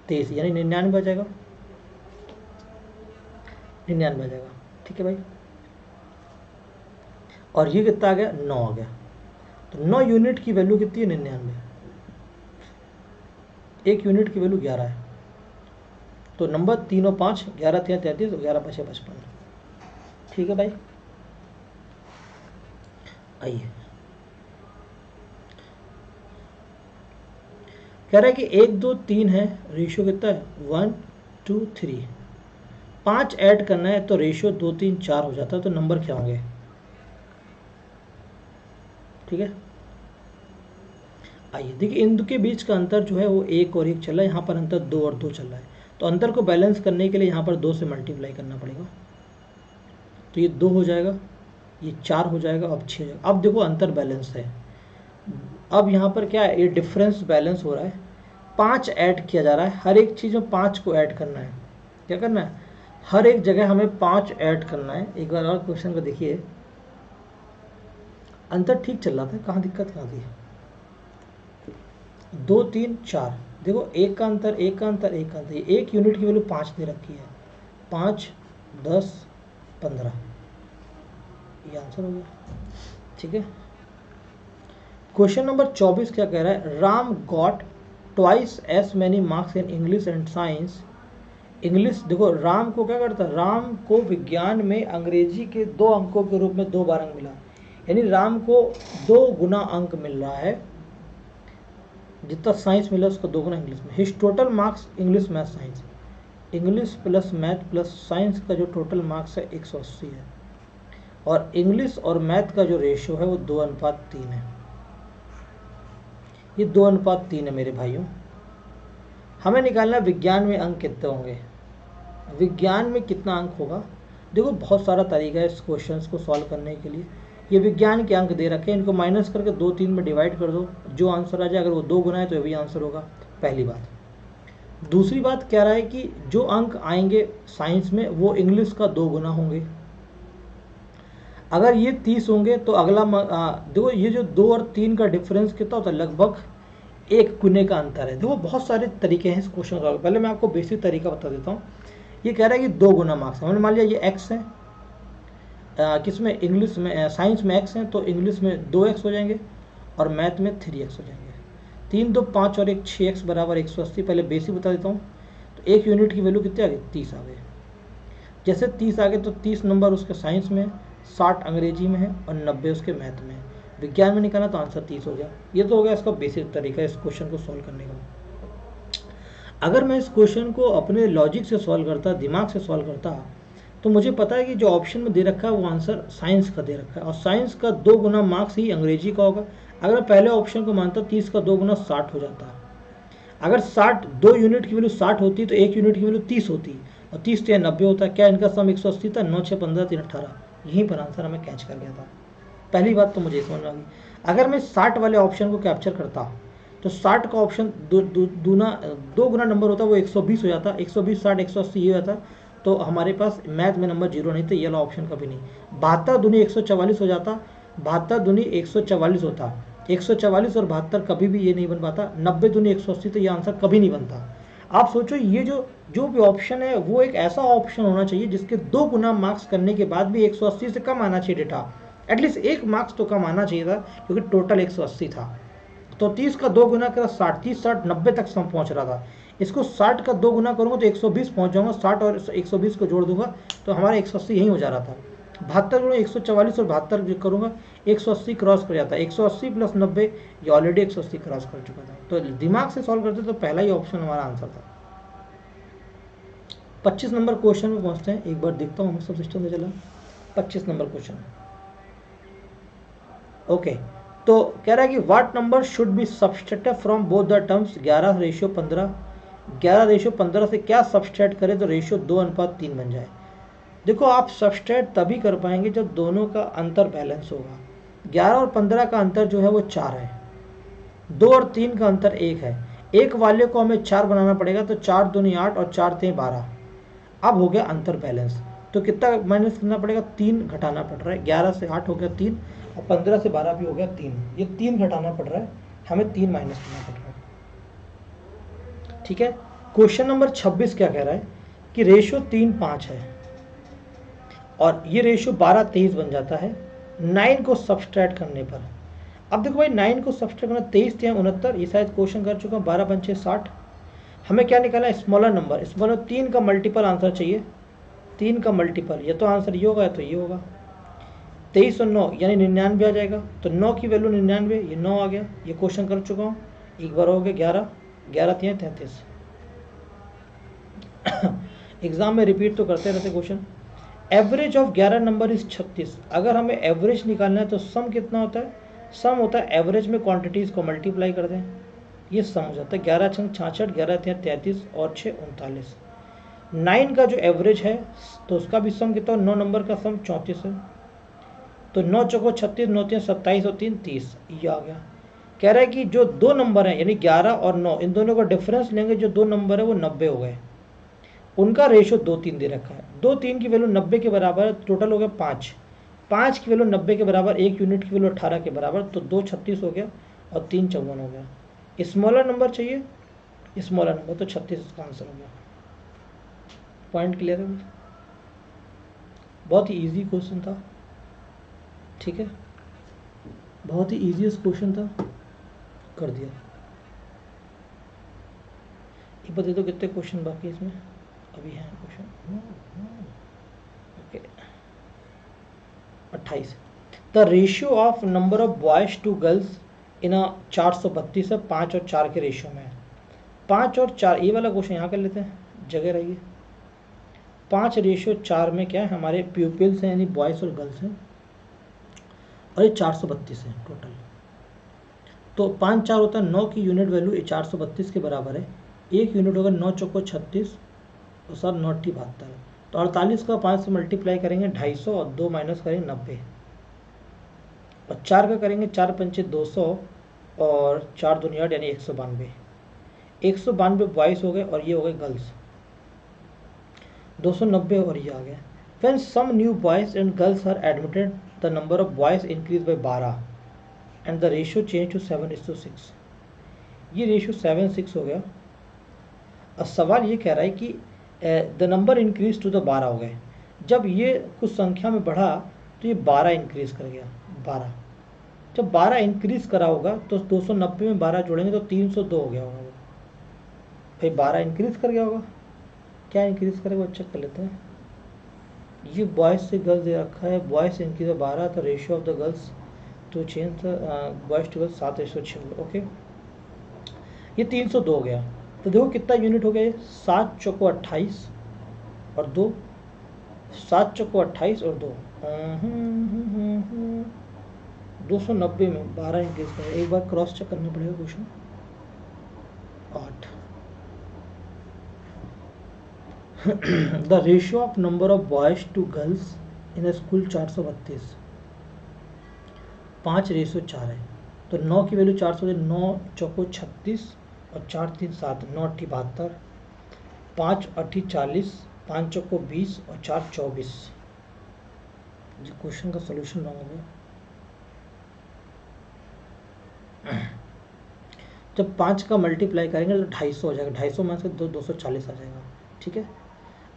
Speaker 1: 23, यानी 99 आ जाएगा, 99 आ जाएगा। ठीक है भाई, और ये कितना आ गया, 9 आ गया। तो 9 यूनिट की वैल्यू कितनी है, 99। 1 यूनिट की वैल्यू 11 है। तो नंबर 3 और 5, 11 × 3 = 33, 11 × 5 = 55। ठीक है भाई, आइए, कह रहा है कि 1 2 3 है, रेशियो कितना है 1 2 3। 5 ऐड करना है तो रेशियो 2 3 4 हो जाता है, तो नंबर क्या होंगे। ठीक है, आइए देखिए, इन के बीच का अंतर जो है वो 1 और 1 चल रहा है, यहाँ पर अंतर 2 और 2 चल रहा है। तो अंतर को बैलेंस करने के लिए यहाँ पर 2 से मल्टीप्लाई करना पड़ेगा, तो ये 2 हो जाएगा, ये 4 हो जाएगा, अब 6 हो जाएगा। अब देखो अंतर बैलेंस है, अब यहाँ पर क्या है, ये डिफरेंस बैलेंस हो रहा है। 5 ऐड किया जा रहा है, हर एक चीज़ में 5 को ऐड करना है। क्या करना है, हर एक जगह हमें 5 ऐड करना है। एक बार और क्वेश्चन को देखिए, अंतर ठीक चल रहा था, कहाँ दिक्कत कहाँ थी? 2 3 4, देखो एक का अंतर, एक का अंतर, एक का अंतर, एक यूनिट की वैल्यू 5 दे रखी है, 5 10 15, ये आंसर हो गया। ठीक है, क्वेश्चन नंबर 24 क्या कह रहा है? Ram got twice S many marks in English and science. English, देखो राम को क्या करता है, राम को विज्ञान में अंग्रेजी के 2 अंकों के रूप में 2 बार अंक मिला, यानी राम को 2 गुना अंक मिल रहा है, जितना साइंस मिला उसको 2 गुना इंग्लिश में। His total marks English math science, English plus math plus science का जो टोटल मार्क्स है 180 है, और इंग्लिश और मैथ का जो रेशियो है वो 2:3 है। ये 2:3 है मेरे भाइयों। हमें निकालना विज्ञान में अंक कितने होंगे, विज्ञान में कितना अंक होगा। देखो बहुत सारा तरीका है इस क्वेश्चन को सॉल्व करने के लिए। ये विज्ञान के अंक दे रखे हैं, इनको माइनस करके 2 3 में डिवाइड कर दो, जो आंसर आ जाए, अगर वो 2 गुना है तो ये भी आंसर होगा, पहली बात। दूसरी बात कह रहा है कि जो अंक आएंगे साइंस में वो इंग्लिश का 2 गुना होंगे। अगर ये 30 होंगे तो अगला देखो ये जो 2 और 3 का डिफरेंस कितना होता है, लगभग 1 गुने का अंतर है। देखो बहुत सारे तरीके हैं इस क्वेश्चन का, पहले मैं आपको बेसिक तरीका बता देता हूँ। ये कह रहा है कि 2 गुना मार्क्स, हमने मान लिया ये x है, किसमें, इंग्लिश में, साइंस में x है, तो इंग्लिश में 2x हो जाएंगे और मैथ में 3x हो जाएंगे। 3 2 5 और 1 6x बराबर 180। पहले बेसिक बता देता हूँ, तो 1 यूनिट की वैल्यू कितने आ गई, 30 आ गए। जैसे 30 आ गए तो 30 नंबर उसके साइंस में, 60 अंग्रेजी में है और 90 उसके मैथ में है। विज्ञान में निकाला तो आंसर 30 हो गया। ये तो हो गया इसका बेसिक तरीका इस क्वेश्चन को सॉल्व करने का। अगर मैं इस क्वेश्चन को अपने लॉजिक से सॉल्व करता, दिमाग से सॉल्व करता, तो मुझे पता है कि जो ऑप्शन में दे रखा है वो आंसर साइंस का दे रखा है, और साइंस का 2 गुना मार्क्स ही अंग्रेजी का होगा। अगर पहले ऑप्शन को मानता 30 का 2 गुना 60 हो जाता। अगर 60 2 यूनिट की वैल्यू 60 होती तो 1 यूनिट की वैल्यू 30 होती, और 30 3 90 होता। क्या इनका सम 180 था, 9 6 15 3 18, यहीं पर आंसर हमें कैच कर गया था। पहली बात तो मुझे समझ आ गई। अगर मैं 60 वाले ऑप्शन को कैप्चर करता तो 60 का ऑप्शन 2 गुना नंबर होता, वो 120 हो जाता, 120 60 180 ये होता, तो हमारे पास मैथ में नंबर 0 नहीं था, ये वाला ऑप्शन कभी नहीं। 72 दूनी 144 हो जाता, 72 दूनी 144 होता, 144 और 72 कभी भी ये नहीं बन पाता। 90 दूनी 180 तो ये आंसर कभी नहीं बनता। आप सोचो ये जो भी ऑप्शन है वो एक ऐसा ऑप्शन होना चाहिए जिसके 2 गुना मार्क्स करने के बाद भी 180 से कम आना चाहिए डेटा, एटलीस्ट 1 मार्क्स तो कम आना चाहिए था, क्योंकि टोटल 180 था। तो 30 का 2 गुना करा 60, 30 60 90 तक सम पहुंच रहा था। इसको 60 का 2 गुना करूंगा तो 120 पहुंच जाऊंगा, 60 और 120 को जोड़ दूंगा तो हमारा 180 यहीं हो जा रहा था। 72 गुना 144 और 72 करूंगा 180 क्रॉस कर जाता है, 180 प्लस 90 ये ऑलरेडी 180 क्रॉस कर चुका था। तो दिमाग से सॉल्व करते तो पहला ही ऑप्शन हमारा आंसर था। 25 नंबर क्वेश्चन में पहुंचते हैं, एक बार देखता हूँ सब सिस्टम में चला। 25 नंबर क्वेश्चन, ओके। तो कह रहा है कि what number should be subtracted from both the terms 11:15। 11:15 से क्या सब्सट्रैक्ट करें तो रेशियो 2:3 बन जाए। देखो आप सब्सट्रैक्ट तभी कर पाएंगे जब दोनों का अंतर बैलेंस होगा। 11 और 15 का अंतर जो है वो 4 है, 2 और 3 का अंतर 1 है। एक वाले को हमें 4 बनाना पड़ेगा, तो 4 दूनी 8 और 4 3 12। अब हो गया अंतर बैलेंस, तो कितना माइनस करना पड़ेगा, 3 घटाना पड़ रहा है। 11 से 8 हो गया 3, और 15 से 12 भी हो गया 3। ये 3 घटाना पड़ रहा है, हमें 3 माइनस करना पड़ रहा है। ठीक है, क्वेश्चन नंबर 26 क्या कह रहा है कि रेशियो 3 5 है, और ये रेशियो 12 23 बन जाता है 9 को सब्सट्रैक्ट करने पर। अब देखो भाई 9 को सब्सट्रैक्ट करना, 23 3 69, ये शायद क्वेश्चन कर चुका हूँ, 12 5 6 60। हमें क्या निकाला, स्मॉलर नंबर, स्मॉलर 3 का मल्टीपल आंसर चाहिए, 3 का मल्टीपल, या तो आंसर ये होगा या तो ये होगा। 23 और 9 यानी 99 आ जाएगा, तो 9 की वैल्यू 99, ये 9 आ गया। ये क्वेश्चन कर चुका हूँ, एक बार हो गया 11 11 3 33। एग्जाम में रिपीट तो करते रहते question. Average of 11 number is 36। अगर हमें एवरेज निकालना है तो सम कितना होता है, सम होता है एवरेज में क्वांटिटीज़ को मल्टीप्लाई कर दें, ये सम हो जाता है। 11 6 66, 11 3 33 और 6 39। 9 का जो एवरेज है तो उसका भी सम कितना, 9 नंबर का सम 34 है, तो 9 चौको 36, 9 3 27 और 3 30, ये आ गया। कह रहा है कि जो 2 नंबर हैं यानी 11 और 9, इन दोनों का डिफरेंस लेंगे, जो 2 नंबर है वो 90 हो गए, उनका रेशियो 2 3 दे रखा है। 2 3 की वैल्यू 90 के बराबर है, टोटल हो गया 5। 5 की वैल्यू 90 के बराबर, 1 यूनिट की वैल्यू 18 के बराबर, तो 2 36 हो गया और 3 54 हो गया। स्मॉलर नंबर चाहिए, स्मॉलर नंबर, तो 36 इसका आंसर हो गया। पॉइंट क्लियर है? बहुत ही इजी क्वेश्चन था, ठीक है, बहुत ही इजीएस्ट क्वेश्चन था, कर दिया। ये बता दो कितने क्वेश्चन बाकी इसमें अभी हैं question. Okay, 28। The ratio of number of boys to girls in a 432 है, 5 और 4 के रेशियो में है। 5 और 4, ये वाला क्वेश्चन यहाँ कर लेते हैं, जगह रहिए। 5 रेशियो 4 में क्या है, हमारे प्यूपिल्स हैं यानी बॉयज़ और गर्ल्स हैं, और ये 432 है टोटल। तो 5 4 होता है 9 की यूनिट वैल्यू, ये 432 के बराबर है। 1 यूनिट होगा 9 चौको 36 और 7 9 टी 72। तो 48 का 5 से मल्टीप्लाई करेंगे 250 और 2 माइनस करेंगे 90, और 4 का करेंगे 4 पंचे 200 और 4 दूनी 8 यानी 192। 192 बॉयज़ हो गए और ये हो गए गर्ल्स, 290 और ये आ गया। When some new boys and girls are admitted, the number of boys increased by 12 and the ratio changed to 7:6। ये रेशियो 7:6 हो गया। अब सवाल ये कह रहा है कि the number increase to the 12 हो गए। जब ये कुछ संख्या में बढ़ा तो ये 12 इंक्रीज कर गया, 12। जब 12 इंक्रीज करा होगा तो 290 में 12 जोड़ेंगे तो 302 हो गया होगा। भाई 12 इंक्रीज कर गया होगा, क्या इंक्रीज करेगा चेक कर लेते हैं। ये बॉयज़ से गर्ल्स दे रखा है, बॉयज़ इंक्रीज 12, तो ratio of the girls to change boys to girls 7:6। Okay, ये 302 हो गया। तो देखो कितना यूनिट हो गया, ये 7 चौको 28 और 2, 7 चौको 28 और 2, 290 में 12 इंक्रीज कर। एक बार क्रॉस चेक करना पड़ेगा question. 8 the ratio of number of boys to girls in school 432, 5 ratio 4 है। तो 9 की वैल्यू 400, 9 चौको 36 और 4 3 7, 9 8 72, 5 8 40, 5 चौको 20 और 4 24। जो क्वेश्चन का सोल्यूशन रॉन्ग हो गया। जब 5 का मल्टीप्लाई करेंगे तो 250 हो जाएगा, 250 में से 240 आ जाएगा, ठीक है।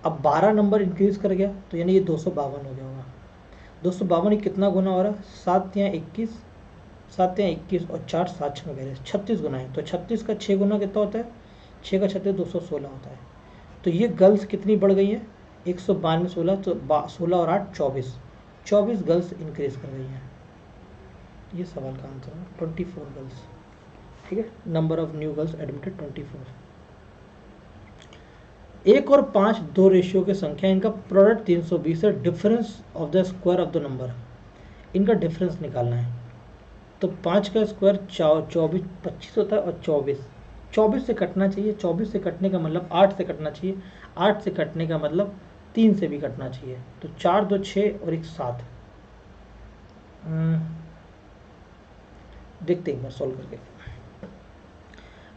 Speaker 1: अब 12 नंबर इंक्रीज कर गया तो यानी ये 252 हो गया होगा। 252 कितना गुना हो रहा है, 7 या 21, 7 या 21 और 4 7 6 में 36 गुना है। तो 36 का 6 गुना कितना होता है, 6 का 36 216 होता है। तो ये गर्ल्स कितनी बढ़ गई है, 192 16, तो 16 और 8 24, 24 गर्ल्स इंक्रीज कर गई हैं। ये सवाल का आंसर है 24 गर्ल्स, ठीक है। Number of new girls admitted 24। 1 और 5 दो रेशियो की संख्या, इनका प्रोडक्ट 320 है। Difference of the square of the number, इनका डिफरेंस निकालना है। तो 5 का स्क्वायर 24 25 होता है और 24 से कटना चाहिए। 24 से कटने का मतलब 8 से कटना चाहिए, 8 से कटने का मतलब 3 से भी कटना चाहिए। तो 4 2 6 और 1 7। देखते हैं एक बार सॉल्व करके।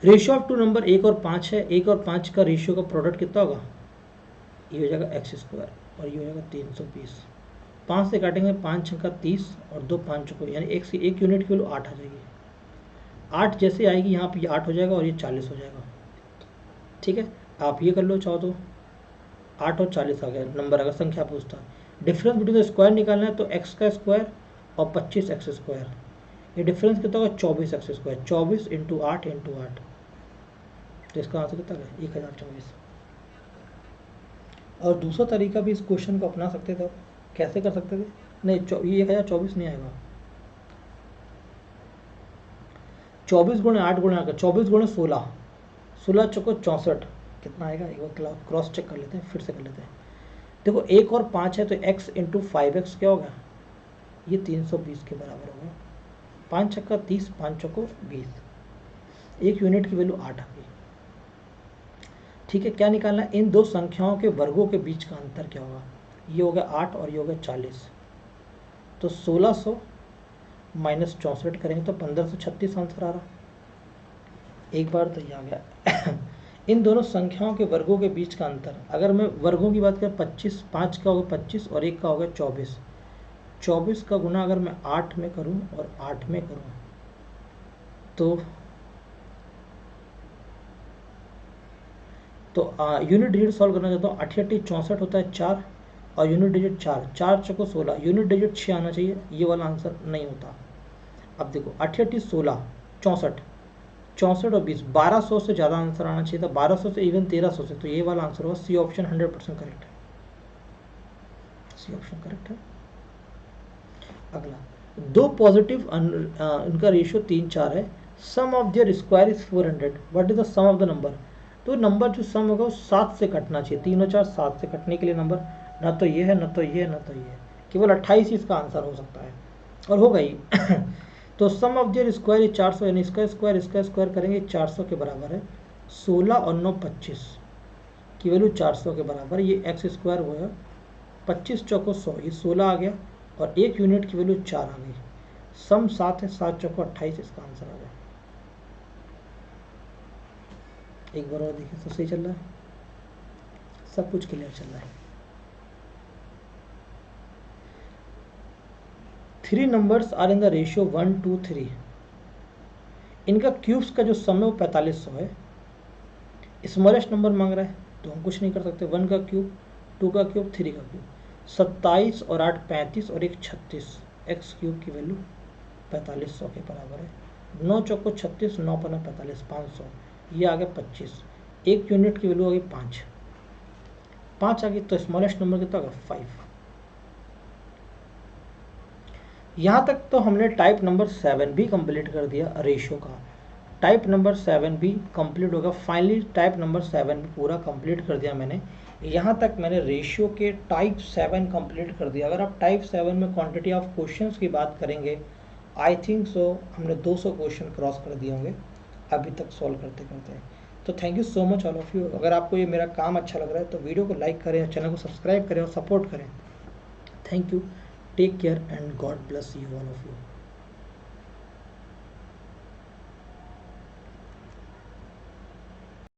Speaker 1: रेशियो ऑफ टू नंबर 1 और 5 है। 1 और 5 का रेशियो का प्रोडक्ट कितना होगा, ये हो जाएगा x स्क्वायर और ये हो जाएगा 320। 5 से काटेंगे 5 6 का 30 और 2 5 को, यानी एक यूनिट की वैल्यू 8 आ जाएगी। 8 जैसे आएगी यहाँ पे 8 हो जाएगा और ये 40 हो जाएगा, ठीक है। आप ये कर लो चाहो तो, 8 और 40 आ गया नंबर, अगर संख्या पूछता। डिफरेंस बिटवीन द स्क्वायर निकालना है तो x का स्क्वायर और 25x स्क्वायर, ये डिफरेंस कितना होगा 24x स्क्वायर, 24 इंटू 8 इंटू 8। तो इसका आंसर कितना है 1024। और दूसरा तरीका भी इस क्वेश्चन को अपना सकते थे। कैसे कर सकते थे, नहीं ये 1024 नहीं आएगा, 24 गुणे 8 गुणे 8, 24 गुणे 16, 16 चौको 64, कितना आएगा एक बार क्रॉस चेक कर लेते हैं, फिर से कर लेते हैं। देखो 1 और 5 है तो x इंटू 5x क्या होगा, ये 320 के बराबर होगा। 5 छक्का 30, 5 चौको 20, एक यूनिट की वैल्यू 8 आ गई, ठीक है। क्या निकालना है, इन दो संख्याओं के वर्गों के बीच का अंतर क्या होगा। ये हो गया 8 और ये हो गया 40, तो 1600 माइनस 64 करेंगे तो 1536 आंसर आ रहा। एक बार तो ये आ गया। इन दोनों संख्याओं के वर्गों के बीच का अंतर, अगर मैं वर्गों की बात करें 25, 5 का होगा 25 और 1 का होगा 24, 24 का गुना अगर मैं 8 में करूं और 8 में करूं तो यूनिट डिजिट सॉल्व करना चाहता हूँ। 88 64 होता है 4 और यूनिट डिजिट 4, 4 चौको 16, यूनिट डिजिट 6 आना चाहिए, ये वाला आंसर नहीं होता। अब देखो 88 16 64 64 और 20 1200 से ज़्यादा आंसर आना चाहिए था, 1200 से इवन 1300 से, तो ये वाला आंसर होगा सी ऑप्शन 100% करेक्ट है, सी ऑप्शन करेक्ट है। अगला, दो पॉजिटिव इनका रेशियो 3 4 है, sum of their square is 400, what is the sum of the number. तो नंबर जो सम होगा वो 7 से कटना चाहिए, 3 और 4 7 से कटने के लिए नंबर ना तो ये है ना तो ये है ना तो ये है, केवल 28 ही इसका आंसर हो सकता है और होगा ही। तो सम ऑफ देयर स्क्वायर इज 400, यानी इसका स्क्वायर करेंगे 400 के बराबर है, 16 और 9 25 की वैल्यू 400 के बराबर, ये एक्स स्क्वायर हुआ 25 चौको 100, ये 16 आ गया और एक यूनिट की वैल्यू 4 आ गई, सम 7 है, 7 चौको 28 इसका आंसर आ गया। एक बार और देखिए, सब सही चल रहा है, सब कुछ क्लियर चल रहा है। 3 numbers are in the ratio 1 2 3, इनका क्यूब्स का जो सम है वो 4500 है, स्मॉलेस्ट नंबर मांग रहा है तो हम कुछ नहीं कर सकते, 1 का क्यूब 2 का क्यूब 3 का क्यूब, 27 और 8 35 और 1 36, एक्स क्यूब की वैल्यू 4500 के बराबर है, 9 चौको 36, 9 पन्ना 45, 500, ये आ गया 25, एक यूनिट की वैल्यू आ गई 5 आ गई, तो स्मॉलेस्ट नंबर कितना होगा 5। यहाँ तक तो हमने टाइप नंबर 7 भी कंप्लीट कर दिया रेशियो का, टाइप नंबर 7 भी कंप्लीट होगा। फाइनली टाइप नंबर 7 भी पूरा कंप्लीट कर दिया मैंने, यहाँ तक मैंने रेशियो के टाइप 7 कंप्लीट कर दिया। अगर आप टाइप 7 में क्वांटिटी ऑफ क्वेश्चंस की बात करेंगे, आई थिंक सो हमने 200 क्वेश्चन क्रॉस कर दिए होंगे अभी तक सॉल्व करते करते। तो thank you so much all of you. अगर आपको ये मेरा काम अच्छा लग रहा है तो वीडियो को लाइक करें, चैनल को सब्सक्राइब करें और सपोर्ट करें। Thank you, take care and God bless you all of you.